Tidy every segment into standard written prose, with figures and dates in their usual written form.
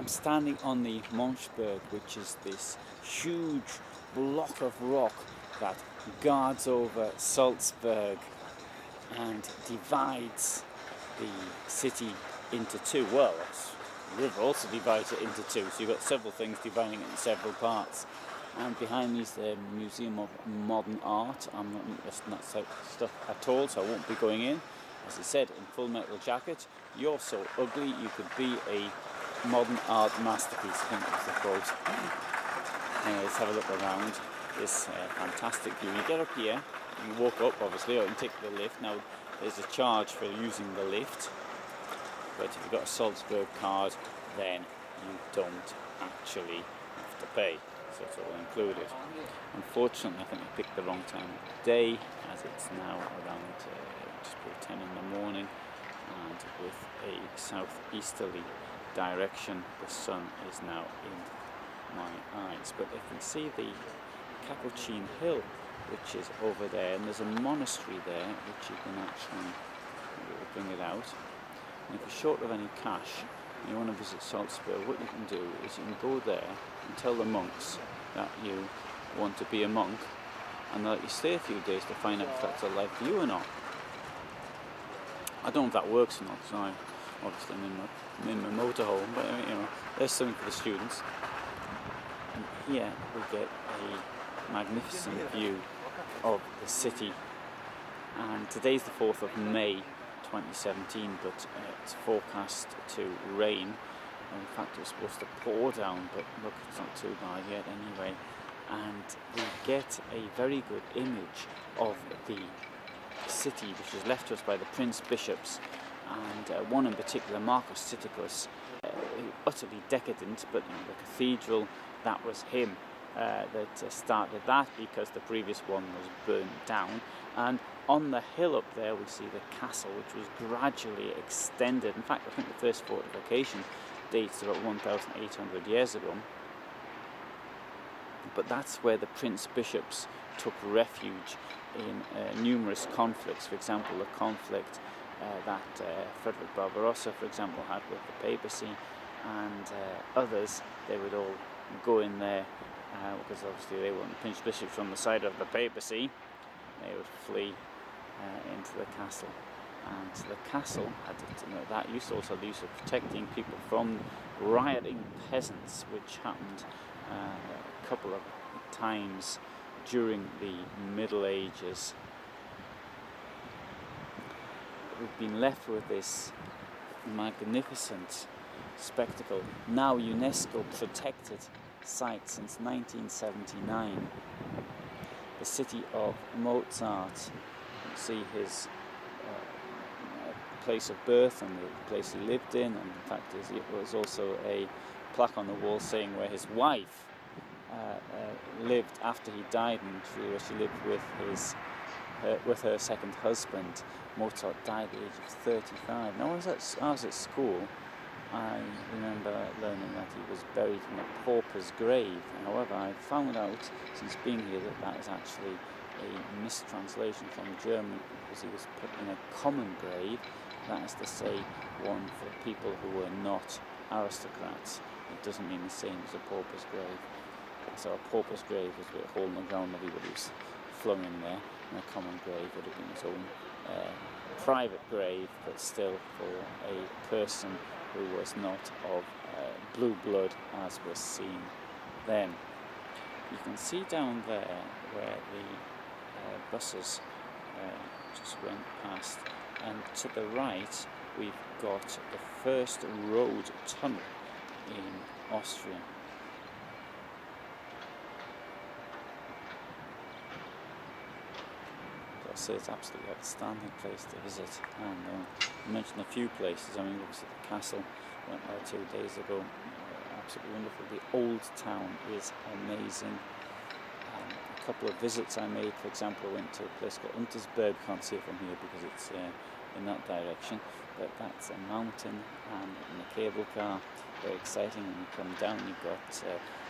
standing on the Monchberg, which is this huge block of rock that guards over Salzburg and divides the city into two. Well, the river also divides it into two, so you've got several things dividing it in several parts. And behind me is the Museum of Modern Art. I'm not interested in that stuff at all, so I won't be going in. As I said, in Full Metal Jacket, you're so ugly you could be a modern art masterpiece, I think that's the quote. Anyway, let's have a look around this fantastic view. You get up here, you can walk up obviously, or you can take the lift. Now there's a charge for using the lift, but if you've got a Salzburg card, then you don't actually have to pay, so it's all included. Unfortunately, I think I picked the wrong time of day, as it's now around just before 10 in the morning, and with a southeasterly direction, the sun is now in my eyes. But you can see the Capuchin Hill, which is over there, and there's a monastery there which you can actually bring it out. And if you're short of any cash and you want to visit Salzburg, what you can do is you can go there and tell the monks that you want to be a monk, and they'll let you stay a few days to find out if that's a life for you or not. I don't know if that works or not, so I'm obviously in my motorhome, but you know, there's something for the students. And here we get a magnificent view of the city. And today's the 4th of May 2017, but it's forecast to rain. In fact, it was supposed to pour down, but look, it's not too bad yet anyway. And we get a very good image of the city, which was left to us by the Prince Bishops, and one in particular, Marcus Titicus, utterly decadent, but you know, the cathedral, that was him that started that, because the previous one was burned down. And on the hill up there we see the castle, which was gradually extended. In fact, I think the first fortification dates about 1,800 years ago. But that's where the Prince Bishops took refuge in numerous conflicts. For example, the conflict that Frederick Barbarossa, for example, had with the papacy, and others. They would all go in there because obviously they weren't the Prince Bishops on the side of the papacy. They would flee into the castle, and the castle had that use, also the use of protecting people from rioting peasants, which happened a couple of times during the Middle Ages. We've been left with this magnificent spectacle, now UNESCO protected site since 1979. The city of Mozart. You see his place of birth and the place he lived in, and in fact it was also a plaque on the wall saying where his wife lived after he died, and where she lived with her second husband. Mozart died at the age of 35. Now, when I was at school, I remember learning that he was buried in a pauper's grave. However, I found out since being here that that is actually a mistranslation from German, because he was put in a common grave. That is to say, one for people who were not aristocrats. It doesn't mean the same as a pauper's grave. So a pauper's grave was a hole in the ground, everybody was flung in there, and a common grave would have been his own private grave, but still for a person who was not of blue blood, as was seen then. You can see down there where the buses just went past, and to the right we've got the first road tunnel in Austria. So it's absolutely outstanding place to visit, and I mentioned a few places. I mean, obviously the castle, went there 2 days ago, absolutely wonderful. The old town is amazing. A couple of visits I made, for example, I went to a place called Untersberg. Can't see it from here because it's in that direction, but that's a mountain and in a cable car, very exciting. When you come down, you've got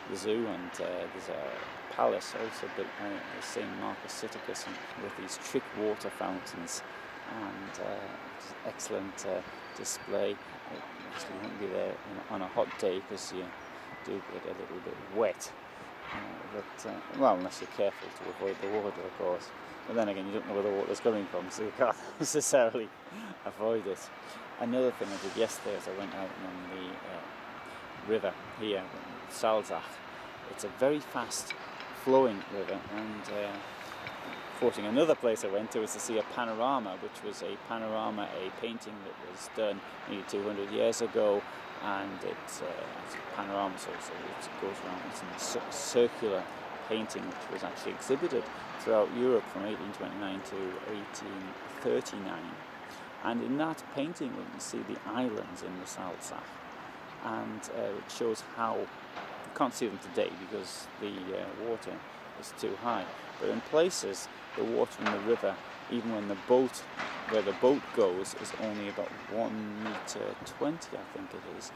the zoo, and there's a palace also built by St. Marcus Titicus, with these trick water fountains, and excellent display. obviously you won't be there on a hot day because you do get a little bit wet. Well, unless you're careful to avoid the water, of course. But then again, you don't know where the water's coming from, so you can't necessarily avoid it. Another thing I did yesterday is I went out on the river here, Salzburg. It's a very fast flowing river, and quoting another place I went to was to see a panorama, which was a painting that was done nearly 200 years ago, and it's a panorama, so it goes around. It's a circular painting which was actually exhibited throughout Europe from 1829 to 1839. And in that painting we can see the islands in the Salzach, and it shows how, you can't see them today because the water is too high, but in places the water in the river, even when where the boat goes, is only about 1.20 meters, I think it is.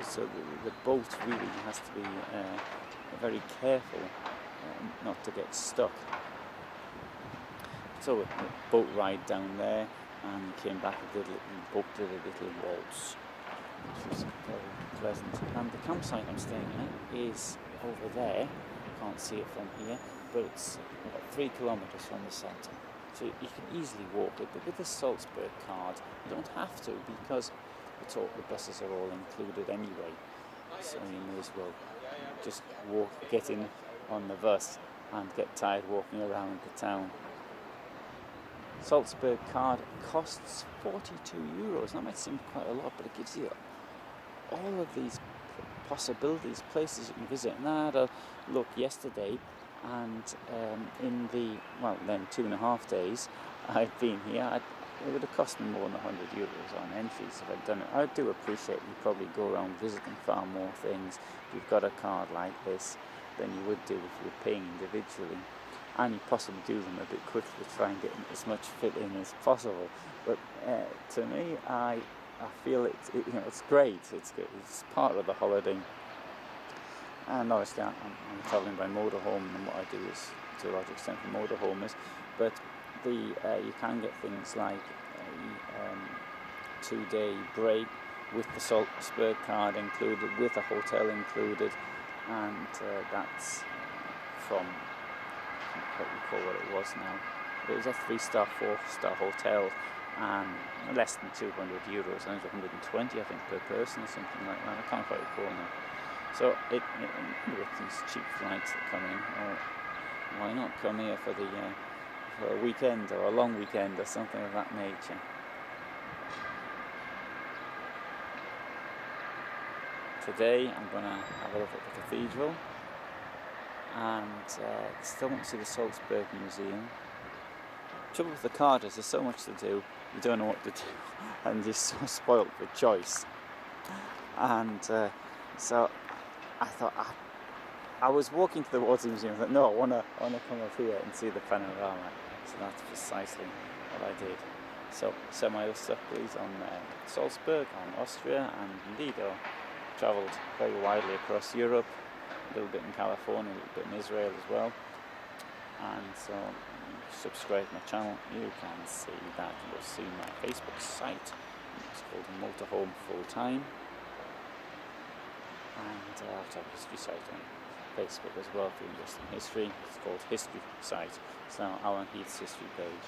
So the boat really has to be very careful not to get stuck. So a boat ride down there, and came back and boat did a little waltz, which was very pleasant. And the campsite I'm staying at is over there. You can't see it from here, but it's about 3 kilometers from the centre. So you can easily walk it, but with the Salzburg card you don't have to, because the buses are all included anyway. So you may as well just get in on the bus and get tired walking around the town. Salzburg card costs €42. That might seem quite a lot, but it gives you all of these possibilities, places you can visit. And I had a look yesterday, and in the 2.5 days I've been here, it would have cost me more than €100 on entries if I'd done it. I do appreciate you probably go around visiting far more things if you've got a card like this than you would do if you were paying individually, and you possibly do them a bit quicker to try and get as much fit in as possible. But to me, I feel it's great. It's good. It's part of the holiday. And obviously I'm travelling by motorhome, and what I do is, to a large extent, the motorhome is. But you can get things like a 2-day break with the Salzburg card included, with a hotel included, and that's from, I can't recall what it was now. It was a 3-star, 4-star hotel, and less than €200. I think it was 120, I think, per person or something like that. I can't quite recall now. So with these cheap flights that come in, why not come here for a weekend or a long weekend or something of that nature? Today I'm going to have a look at the cathedral, and still want to see the Salzburg Museum. The trouble with the card is there's so much to do, you don't know what to do, and you're so spoilt for choice. And so I thought, I was walking to the Water Museum, I thought, no, I want to come up here and see the panorama. So that's precisely what I did. So some other stuff, please, on Salzburg, on Austria, and indeed I travelled very widely across Europe, a little bit in California, a little bit in Israel as well. And so subscribe to my channel, you can see that. You'll see my Facebook site, it's called Motorhome Full Time. And I have a history site on Facebook as well if you're interested in history. It's called History Site. It's now Alan Heath's history page.